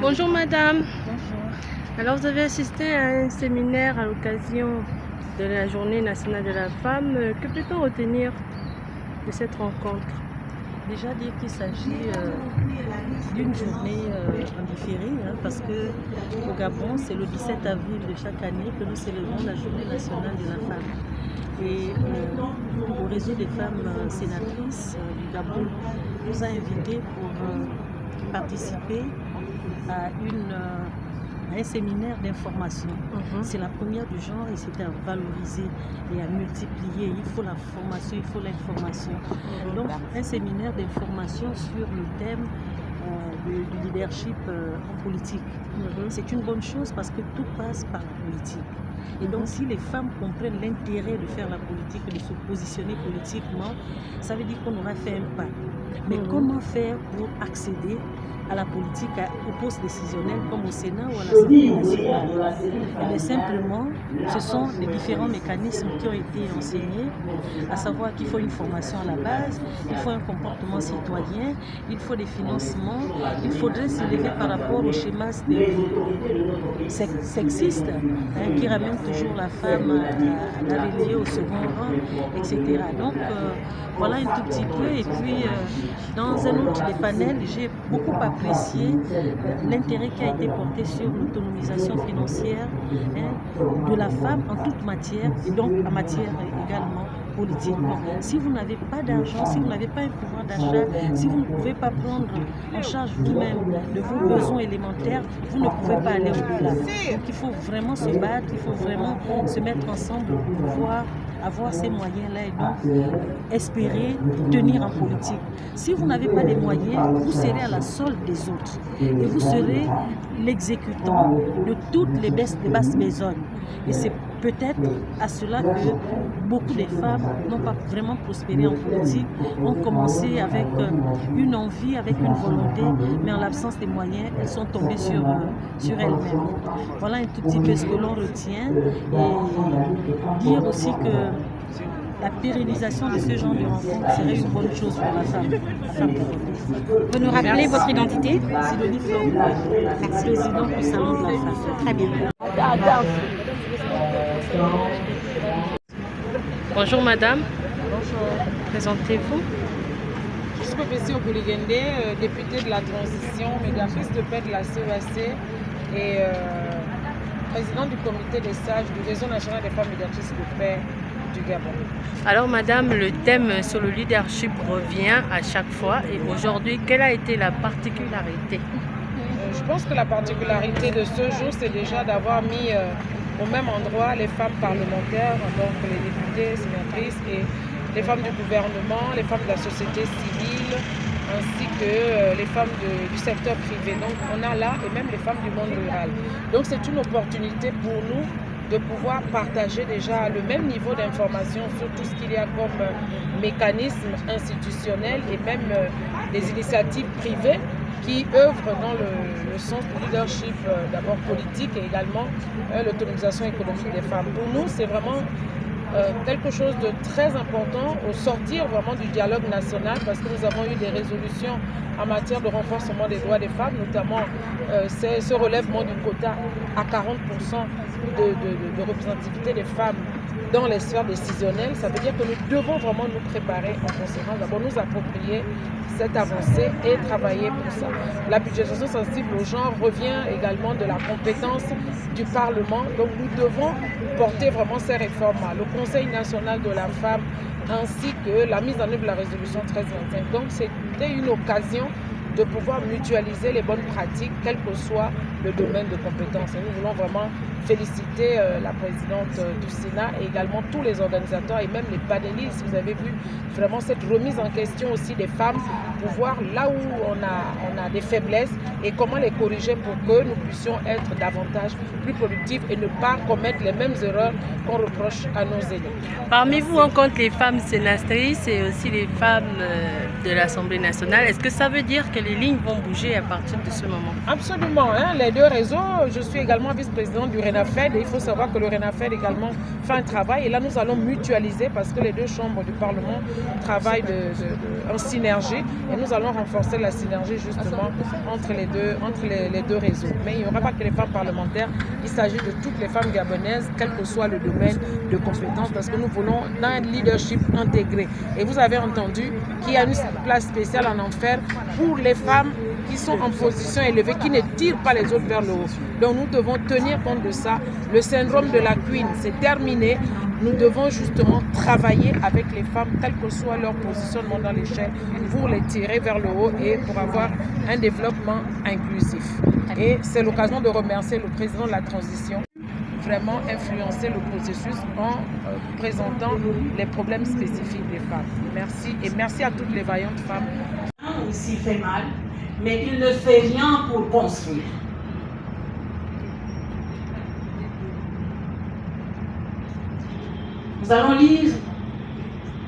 Bonjour madame. Bonjour. Alors vous avez assisté à un séminaire à l'occasion de la Journée nationale de la femme. Que peut-on retenir de cette rencontre? Déjà dire qu'il s'agit d'une journée en différé, parce que au Gabon, c'est le 17 avril de chaque année que nous célébrons la Journée nationale de la femme. Et au réseau des femmes sénatrices du Gabon nous a invités pour participer à un séminaire d'information. C'est la première du genre et c'était à valoriser et à multiplier. Il faut la formation, il faut l'information. Donc un séminaire d'information sur le thème du leadership en politique. C'est une bonne chose parce que tout passe par la politique. Et donc si les femmes comprennent l'intérêt de faire la politique et de se positionner politiquement, ça veut dire qu'on aura fait un pas. Mais comment faire pour accéder à la politique, au poste décisionnel comme au Sénat ou à l'Assemblée nationale? Mais simplement, ce sont les différents mécanismes qui ont été enseignés, à savoir qu'il faut une formation à la base, il faut un comportement citoyen, il faut des financements, il faudrait s'élever par rapport au schéma sexiste qui ramène toujours la femme à la reléguer au second rang, etc. Donc voilà un tout petit peu. Et puis dans un autre des panels, j'ai beaucoup apprécié l'intérêt qui a été porté sur l'autonomisation financière de la femme en toute matière et donc en matière également politique. Donc, si vous n'avez pas d'argent, si vous n'avez pas un pouvoir d'achat, si vous ne pouvez pas prendre en charge vous-même de vos besoins élémentaires, vous ne pouvez pas aller au-delà. Donc il faut vraiment se battre, il faut vraiment se mettre ensemble pour pouvoir avoir ces moyens-là et donc espérer tenir en politique. Si vous n'avez pas les moyens, vous serez à la solde des autres et vous serez l'exécutant de toutes les basses besognes. Et c'est peut-être à cela que beaucoup de femmes n'ont pas vraiment prospéré en politique, ont commencé avec une envie, avec une volonté, mais en l'absence des moyens, elles sont tombées sur elles-mêmes. Voilà un tout petit peu ce que l'on retient et dire aussi que la pérennisation de ce genre de rencontre serait une bonne chose pour la femme. Vous nous rappelez votre identité? Sidonie Flombo, présidente du Salon de la femme. Très bien. Bonjour madame. Bonjour. Présentez-vous. Je suis professeure Bouligende, députée de la transition, médiatrice de paix de la CEAC et présidente du comité des sages du réseau national des femmes médiatrices de paix du Gabon. Alors madame, le thème sur le leadership revient à chaque fois et aujourd'hui, quelle a été la particularité? Je pense que la particularité de ce jour, c'est déjà d'avoir mis au même endroit les femmes parlementaires, donc les députés, sénatrices et les femmes du gouvernement, les femmes de la société civile, ainsi que les femmes du secteur privé. Donc on a là, et même les femmes du monde rural. Donc c'est une opportunité pour nous de pouvoir partager déjà le même niveau d'information sur tout ce qu'il y a comme mécanisme institutionnel et même des initiatives privées qui œuvrent dans le sens du leadership d'abord politique et également l'autonomisation économique des femmes. Pour nous, c'est vraiment quelque chose de très important au sortir vraiment du dialogue national parce que nous avons eu des résolutions en matière de renforcement des droits des femmes, notamment ce relèvement du quota à 40% de représentativité des femmes dans les sphères décisionnelles. Ça veut dire que nous devons vraiment nous préparer en conséquence, d'abord nous approprier cette avancée et travailler pour ça. La budgétisation sensible au genre revient également de la compétence du Parlement, donc nous devons porter vraiment ces réformes-là. Le Conseil national de la femme ainsi que la mise en œuvre de la résolution 1325. Donc c'était une occasion de pouvoir mutualiser les bonnes pratiques, quel que soit le domaine de compétence. Et nous voulons vraiment féliciter la présidente du Sénat et également tous les organisateurs et même les panélistes. Vous avez vu vraiment cette remise en question aussi des femmes pour voir là où on a des faiblesses et comment les corriger pour que nous puissions être davantage plus productifs et ne pas commettre les mêmes erreurs qu'on reproche à nos aînés. Parmi vous, on compte les femmes sénatrices et aussi les femmes de l'Assemblée nationale. Est-ce que ça veut dire que les lignes vont bouger à partir de ce moment? Absolument, hein, les deux réseaux. Je suis également vice-présidente du RENAFED et il faut savoir que le RENAFED également fait un travail et là nous allons mutualiser parce que les deux chambres du Parlement travaillent en synergie et nous allons renforcer la synergie justement entre les deux réseaux. Mais il n'y aura pas que les femmes parlementaires, il s'agit de toutes les femmes gabonaises, quel que soit le domaine de compétences parce que nous voulons un leadership intégré. Et vous avez entendu qu'il y a une place spéciale en enfer pour les femmes qui sont en position élevée, qui ne tirent pas les autres vers le haut. Donc nous devons tenir compte de ça. Le syndrome de la queen, c'est terminé. Nous devons justement travailler avec les femmes, quel que soit leur positionnement dans l'échelle, pour les tirer vers le haut et pour avoir un développement inclusif. Et c'est l'occasion de remercier le président de la transition, vraiment influencer le processus en présentant les problèmes spécifiques des femmes. Merci et merci à toutes les vaillantes femmes. Aussi fait mal, mais il ne fait rien pour construire. Nous allons lire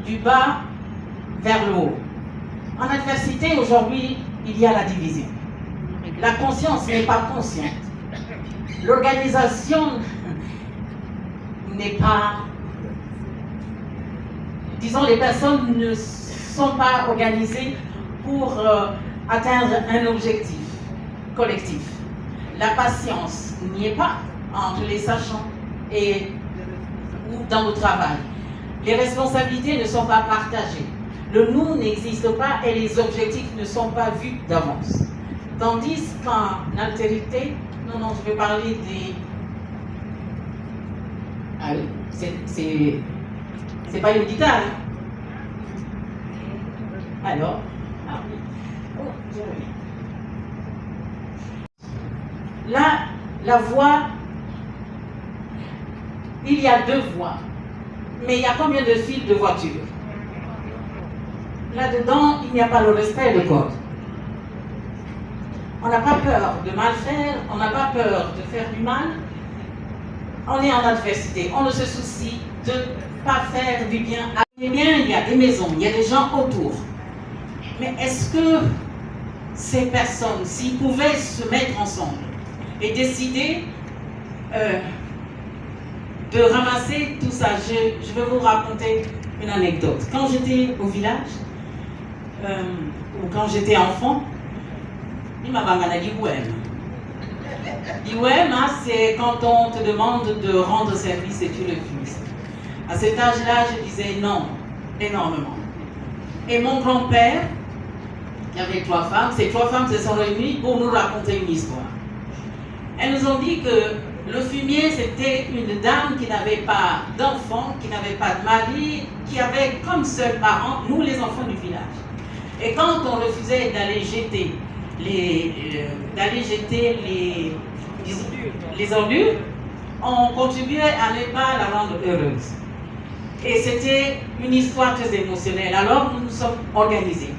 du bas vers le haut. En adversité, aujourd'hui, il y a la division. La conscience n'est pas consciente. L'organisation n'est pas... Disons, les personnes ne sont pas organisées pour atteindre un objectif collectif. La patience n'y est pas entre les sachants et dans le travail. Les responsabilités ne sont pas partagées. Le nous n'existe pas et les objectifs ne sont pas vus d'avance. Tandis qu'en altérité, non, je vais parler des... Allez, c'est pas une guitare. Alors, là, la voix, il y a deux voies. Mais il y a combien de fils de voiture? Là-dedans, il n'y a pas le respect de code. On n'a pas peur de mal faire, on n'a pas peur de faire du mal. On est en adversité, on ne se soucie de ne pas faire du bien. Eh bien, il y a des maisons, il y a des gens autour. Mais est-ce que ces personnes, s'ils pouvaient se mettre ensemble et décider de ramasser tout ça, je vais vous raconter une anecdote. Quand j'étais au village, ou quand j'étais enfant, il m'a dit l'IWEM. L'IWEM, c'est quand on te demande de rendre service et tu refuses. À cet âge-là, je disais non, énormément. Et mon grand-père, il y avait 3 femmes, ces 3 femmes se sont réunies pour nous raconter une histoire. Elles nous ont dit que le fumier, c'était une dame qui n'avait pas d'enfant, qui n'avait pas de mari, qui avait comme seul parent, nous les enfants du village. Et quand on refusait d'aller jeter les ordures, on contribuait à ne pas la rendre heureuse. Et c'était une histoire très émotionnelle. Alors nous nous sommes organisés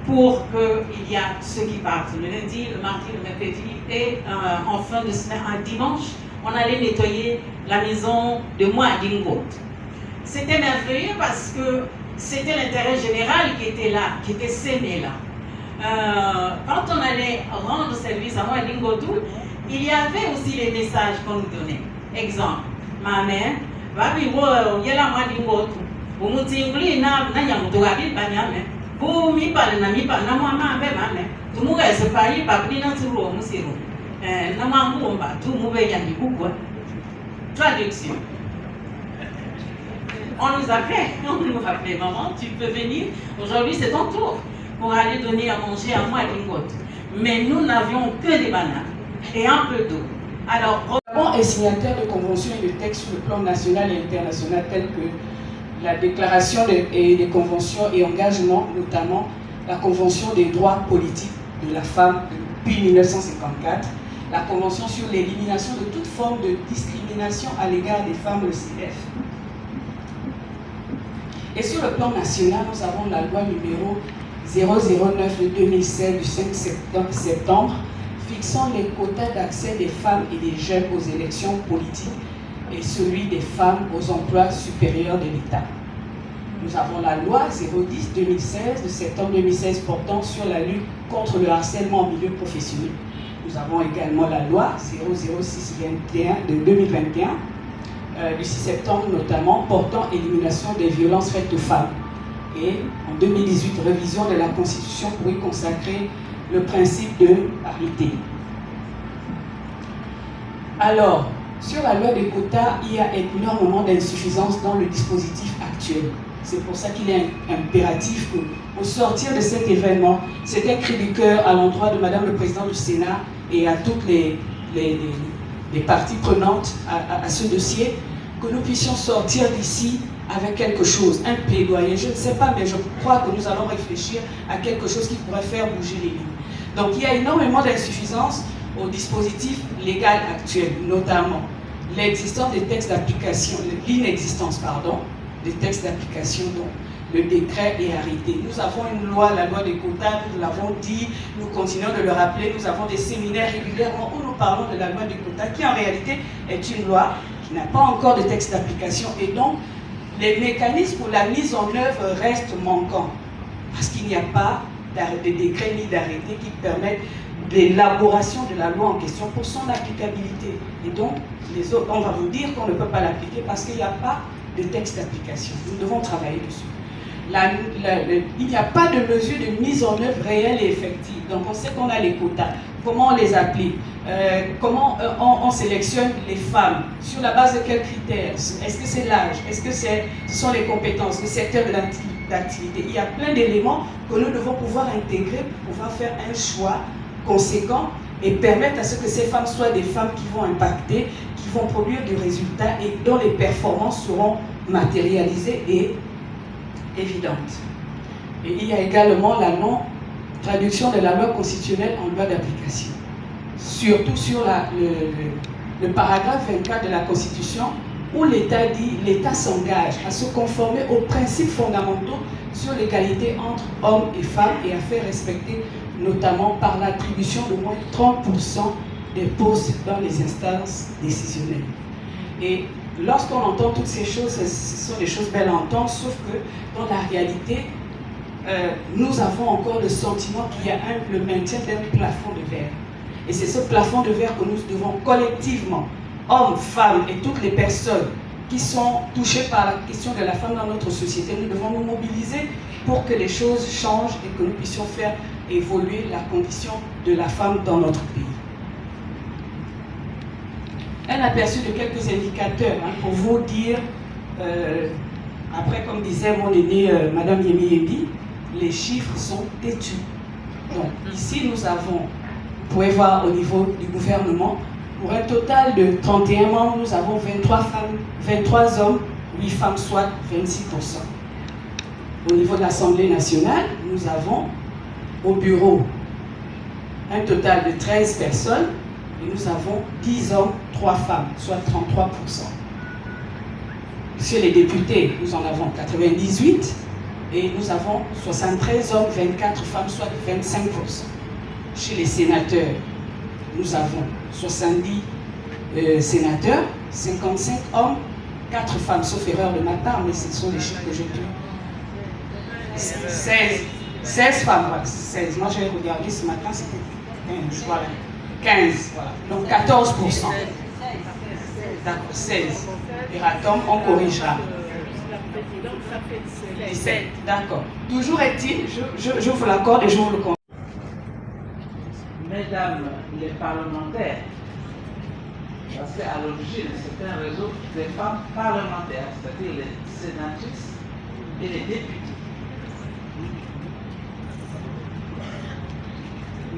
pour qu'il y ait ceux qui partent le lundi, le mardi, le mercredi et en fin de semaine, un dimanche, on allait nettoyer la maison de moi à Dingot. C'était merveilleux parce que c'était l'intérêt général qui était là, qui était sémé là. Quand on allait rendre service à moi à Dingotou, il y avait aussi les messages qu'on nous donnait. Exemple, ma mère, va vivre, il y a la moi Dingotou. Vous me dites, vous n'avez pour mi parle na mi parle na moi ma be ma me tu mu ga se pari pa pri na turo mu siro na ma mu mba tu mu be ya ni kukwa. Traduction. On nous appelait maman, tu peux venir, aujourd'hui c'est ton tour pour aller donner à manger à moi à Dingot. Mais nous n'avions que des bananes et un peu d'eau. Alors Gabon est signataire de conventions et de textes sur le plan national et international tels que la déclaration des conventions et engagements, notamment la Convention des droits politiques de la femme depuis 1954, la Convention sur l'élimination de toute forme de discrimination à l'égard des femmes, le CEDEF. Et sur le plan national, nous avons la loi numéro 009 de 2016 du 5 septembre fixant les quotas d'accès des femmes et des jeunes aux élections politiques et celui des femmes aux emplois supérieurs de l'État. Nous avons la loi 010-2016 de septembre 2016 portant sur la lutte contre le harcèlement en milieu professionnel. Nous avons également la loi 006-21 de 2021 du 6 septembre notamment portant élimination des violences faites aux femmes. Et en 2018, révision de la Constitution pour y consacrer le principe de parité. Alors, sur la loi des quotas, il y a énormément d'insuffisances dans le dispositif actuel. C'est pour ça qu'il est impératif qu'au sortir de cet événement, c'est un cri du cœur à l'endroit de Madame le Président du Sénat et à toutes les parties prenantes à ce dossier, que nous puissions sortir d'ici avec quelque chose, un plaidoyer. Je ne sais pas, mais je crois que nous allons réfléchir à quelque chose qui pourrait faire bouger les lignes. Donc il y a énormément d'insuffisances au dispositif légal actuel, notamment l'existence des textes d'application, l'inexistence, pardon, des textes d'application dont le décret est arrêté. Nous avons une loi, la loi des quotas, nous l'avons dit, nous continuons de le rappeler, nous avons des séminaires régulièrement où nous parlons de la loi des quotas, qui en réalité est une loi qui n'a pas encore de texte d'application, et donc les mécanismes pour la mise en œuvre restent manquants, parce qu'il n'y a pas de décret ni d'arrêté qui permettent l'élaboration de la loi en question pour son applicabilité. Et donc, les autres, on va vous dire qu'on ne peut pas l'appliquer parce qu'il n'y a pas de texte d'application. Nous devons travailler dessus. Il n'y a pas de mesure de mise en œuvre réelle et effective. Donc, on sait qu'on a les quotas. Comment on les applique? Comment on sélectionne les femmes? Sur la base de quels critères? Est-ce que c'est l'âge? Est-ce que ce sont les compétences, le secteur de l'activité? Il y a plein d'éléments que nous devons pouvoir intégrer pour pouvoir faire un choix conséquent et permettre à ce que ces femmes soient des femmes qui vont impacter, qui vont produire du résultat et dont les performances seront matérialisées et évidentes. Et il y a également la non-traduction de la loi constitutionnelle en loi d'application. Surtout sur le paragraphe 24 de la Constitution où l'État dit « l'État s'engage à se conformer aux principes fondamentaux sur l'égalité entre hommes et femmes et à faire respecter notamment par l'attribution de moins de 30% des postes dans les instances décisionnelles. » Et lorsqu'on entend toutes ces choses, ce sont des choses belles à entendre, sauf que dans la réalité, nous avons encore le sentiment qu'il y a le maintien d'un plafond de verre. Et c'est ce plafond de verre que nous devons collectivement, hommes, femmes et toutes les personnes qui sont touchées par la question de la femme dans notre société, nous devons nous mobiliser pour que les choses changent et que nous puissions faire évoluer la condition de la femme dans notre pays. Un aperçu de quelques indicateurs pour vous dire, après comme disait mon aînée Madame Yemi Yembi, les chiffres sont têtus. Donc ici nous avons, vous pouvez voir au niveau du gouvernement, pour un total de 31 membres, nous avons 23 femmes, 23 hommes, 8 femmes, soit 26%. Au niveau de l'Assemblée nationale, nous avons au bureau un total de 13 personnes et nous avons 10 hommes, 3 femmes, soit 33%. Chez les députés, nous en avons 98 et nous avons 73 hommes, 24 femmes, soit 25%. Chez les sénateurs, nous avons 70 sénateurs, 55 hommes, 4 femmes, sauf erreur de ma part, mais ce sont les chiffres que j'ai pu. 16 femmes, voilà, 16. Moi j'ai regardé ce matin, c'était 15, voilà. 15, voilà. Donc 14%. D'accord, 16. Eratom, on corrigera. 17, d'accord. Toujours est-il, je vous l'accorde et je vous le confirme. Mesdames les parlementaires, parce qu'à l'origine, c'est un réseau des femmes parlementaires, c'est-à-dire les sénatrices et les députés.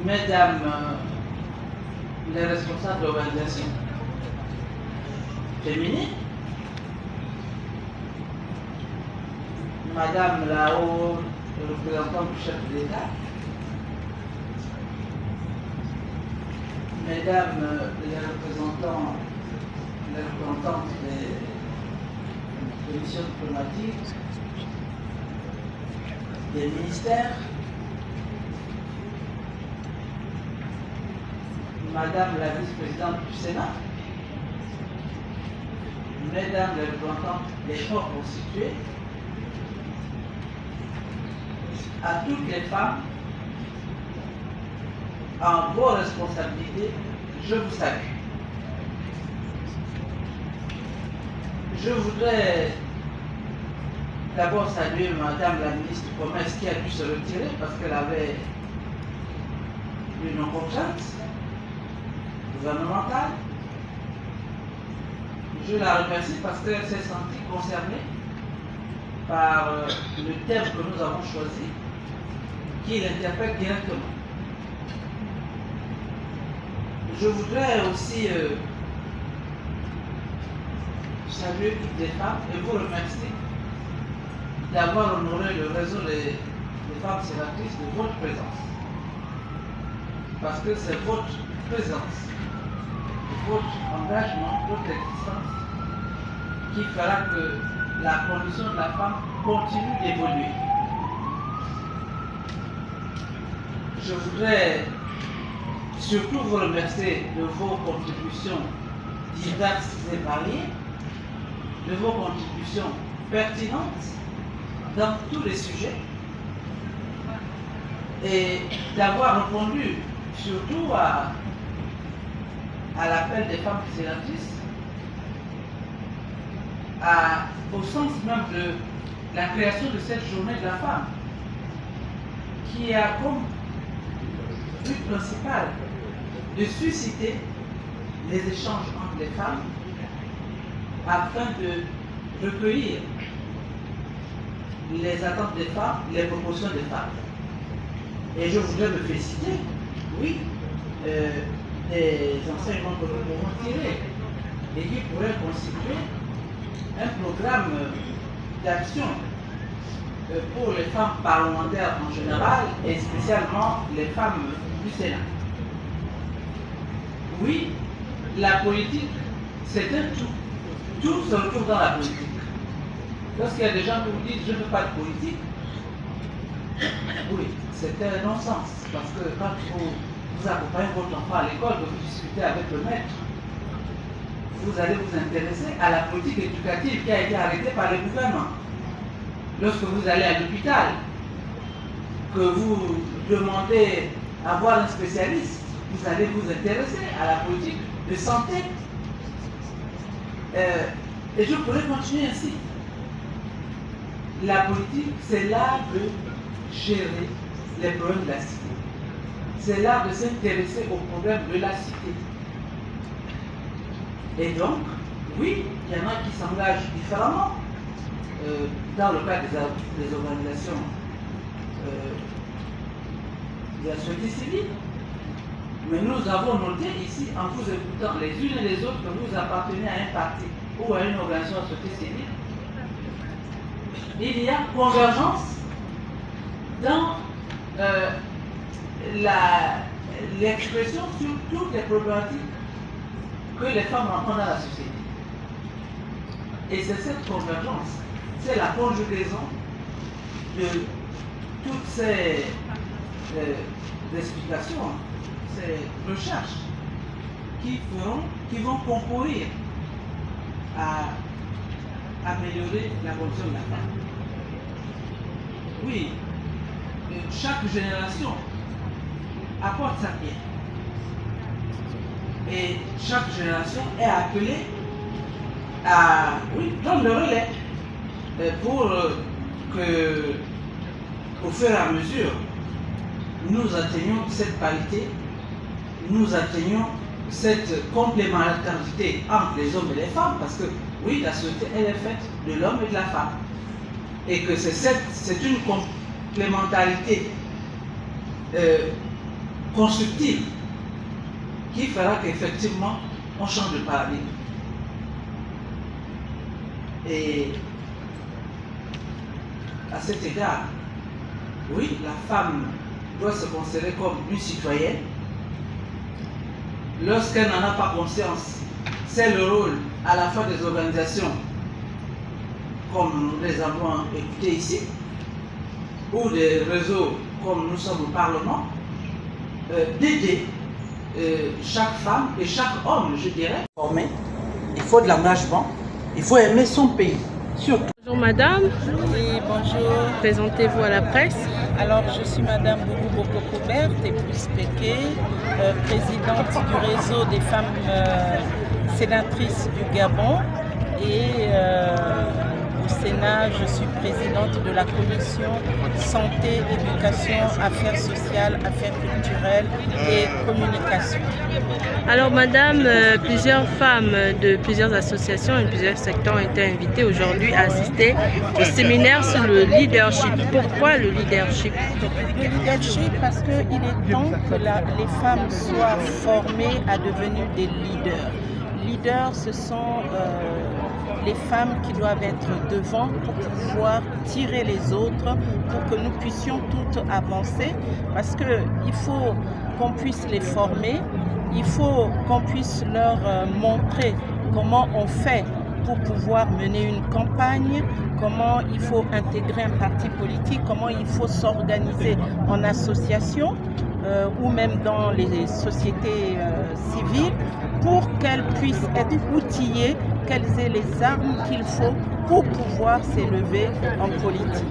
Mesdames les responsables d'organisations féminines, Madame la haute représentante du chef de l'État, Mesdames les représentantes des missions diplomatiques, des ministères, Madame la vice-présidente du Sénat, Mesdames les représentantes des corps constitués, à toutes les femmes, en vos responsabilités, je vous salue. Je voudrais d'abord saluer Madame la ministre du Commerce qui a dû se retirer parce qu'elle avait une contrainte gouvernementale. Je la remercie parce qu'elle s'est sentie concernée par le thème que nous avons choisi, qui l'interpelle directement. Je voudrais aussi saluer toutes les femmes et vous remercier d'avoir honoré le réseau des femmes sénatrices de votre présence. Parce que c'est votre présence, votre engagement, votre existence qui fera que la condition de la femme continue d'évoluer. Je voudrais surtout vous remercier de vos contributions diverses et variées, de vos contributions pertinentes dans tous les sujets et d'avoir répondu surtout à l'appel des femmes sénatrices, au sens même de la création de cette journée de la femme, qui a comme but principal de susciter les échanges entre les femmes afin de recueillir les attentes des femmes, les propositions des femmes. Et je voudrais me féliciter, oui, des enseignements que nous pouvons tirer et qui pourraient constituer un programme d'action pour les femmes parlementaires en général et spécialement les femmes du Sénat. Oui, la politique, c'est un tout. Tout se retrouve dans la politique. Lorsqu'il y a des gens qui vous disent « je ne fais pas de politique », oui, c'est un non-sens. Parce que quand vous accompagnez votre enfant à l'école, que vous discutez avec le maître, vous allez vous intéresser à la politique éducative qui a été arrêtée par le gouvernement. Lorsque vous allez à l'hôpital, que vous demandez à voir un spécialiste, vous allez vous intéresser à la politique de santé. Et je pourrais continuer ainsi. La politique, c'est l'art de gérer les problèmes de la cité. C'est l'art de s'intéresser aux problèmes de la cité. Et donc, oui, il y en a qui s'engagent différemment dans le cadre des organisations de la société civile. Mais nous avons noté ici, en vous écoutant les unes et les autres, que vous appartenez à un parti ou à une organisation de la société civile. Il y a convergence dans l'expression sur toutes les problématiques que les femmes rencontrent dans la société. Et c'est cette convergence, c'est la conjugaison de toutes ces explications, ces recherches qui vont concourir à améliorer la condition de la femme. Oui, chaque génération apporte sa pierre. Et chaque génération est appelée à prendre le relais pour que, au fur et à mesure, nous atteignions cette parité, nous atteignions cette complémentarité entre les hommes et les femmes, parce que oui, la société, elle est faite de l'homme et de la femme. Et que c'est une complémentarité constructive qui fera qu'effectivement, on change de paradigme. Et à cet égard, oui, la femme doit se considérer comme une citoyenne. Lorsqu'elle n'en a pas conscience, c'est le rôle à la fois des organisations, comme nous les avons écoutés ici, ou des réseaux comme nous sommes au Parlement, d'aider chaque femme et chaque homme, je dirais. Il faut de l'engagement, il faut aimer son pays, surtout. Bonjour madame. Oui, bonjour. Présentez-vous à la presse. Alors, je suis Madame Boubou Boko-Berthe, épouse Péké, présidente du réseau des femmes sénatrices du Gabon. Et au Sénat, je suis présidente de la commission santé, éducation, affaires sociales, affaires culturelles et communication. Alors madame, plusieurs femmes de plusieurs associations et plusieurs secteurs ont été invitées aujourd'hui à assister au séminaire sur le leadership. Pourquoi le leadership? Le leadership parce qu'il est temps que les femmes soient formées à devenir des leaders. Leaders, ce sont les femmes qui doivent être devant pour pouvoir tirer les autres, pour que nous puissions toutes avancer. Parce qu'il faut qu'on puisse les former, il faut qu'on puisse leur montrer comment on fait pour pouvoir mener une campagne, comment il faut intégrer un parti politique, comment il faut s'organiser en association ou même dans les sociétés civiles pour qu'elles puissent être outillées, qu'elles aient les armes qu'il faut pour pouvoir s'élever en politique.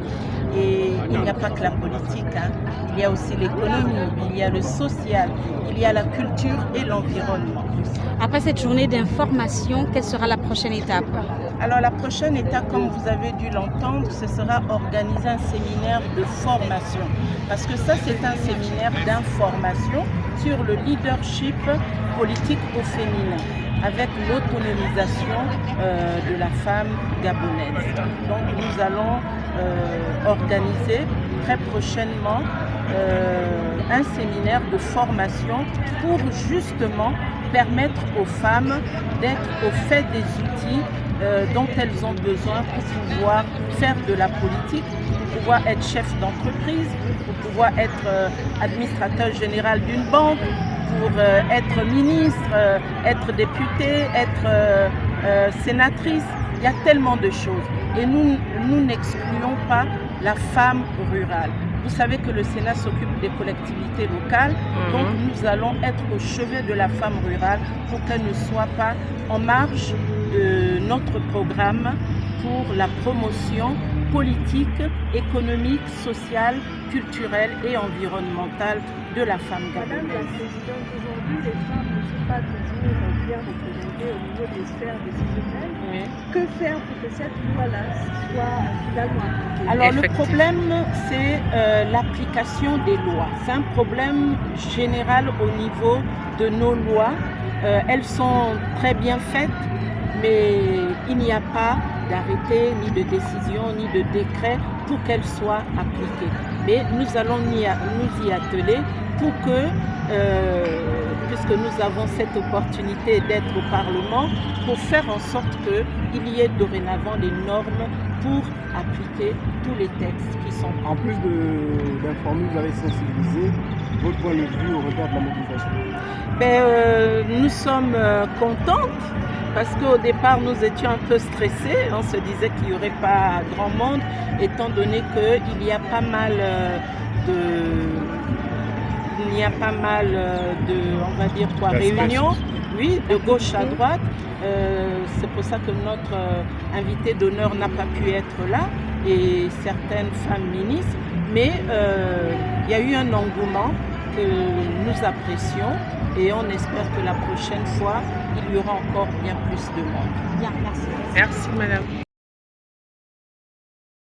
Et il n'y a pas que la politique, il y a aussi l'économie, il y a le social, il y a la culture et l'environnement. Après cette journée d'information, quelle sera la prochaine étape? Alors la prochaine étape, comme vous avez dû l'entendre, ce sera organiser un séminaire de formation. Parce que ça, c'est un séminaire d'information sur le leadership politique au féminin, avec l'autonomisation de la femme gabonaise. Donc nous allons organiser très prochainement un séminaire de formation pour justement permettre aux femmes d'être au fait des outils dont elles ont besoin pour pouvoir faire de la politique, pour pouvoir être chef d'entreprise, pour pouvoir être administrateur général d'une banque, pour être ministre, être député, être sénatrice. Il y a tellement de choses. Et nous n'excluons pas la femme rurale. Vous savez que le Sénat s'occupe des collectivités locales, donc nous allons être au chevet de la femme rurale pour qu'elle ne soit pas en marge de notre programme pour la promotion politique, économique, sociale, culturelle et environnementale de la femme gabonaise. Madame la Présidente, aujourd'hui, les femmes ne sont pas toujours bien représentées au niveau des sphères décisionnelles. Oui. Que faire pour que cette loi-là soit finalement appliquée? Alors le problème, c'est l'application des lois. C'est un problème général au niveau de nos lois. Elles sont très bien faites, mais il n'y a pas d'arrêté, ni de décision, ni de décret pour qu'elles soient appliquées. Mais nous allons nous y atteler pour que, puisque nous avons cette opportunité d'être au Parlement, pour faire en sorte qu'il y ait dorénavant des normes pour appliquer tous les textes qui sont... En plus d'informer, vous avez sensibilisé. Votre point de vue au regard de la mobilisation? Nous sommes contentes parce qu'au départ nous étions un peu stressés. On se disait qu'il n'y aurait pas grand monde, étant donné qu'il y a pas mal de on va dire quoi, réunions, oui, de gauche à droite. C'est pour ça que notre invité d'honneur n'a pas pu être là et certaines femmes ministres. Mais il y a eu un engouement que nous apprécions et on espère que la prochaine fois, il y aura encore bien plus de monde. Bien, merci. Merci madame.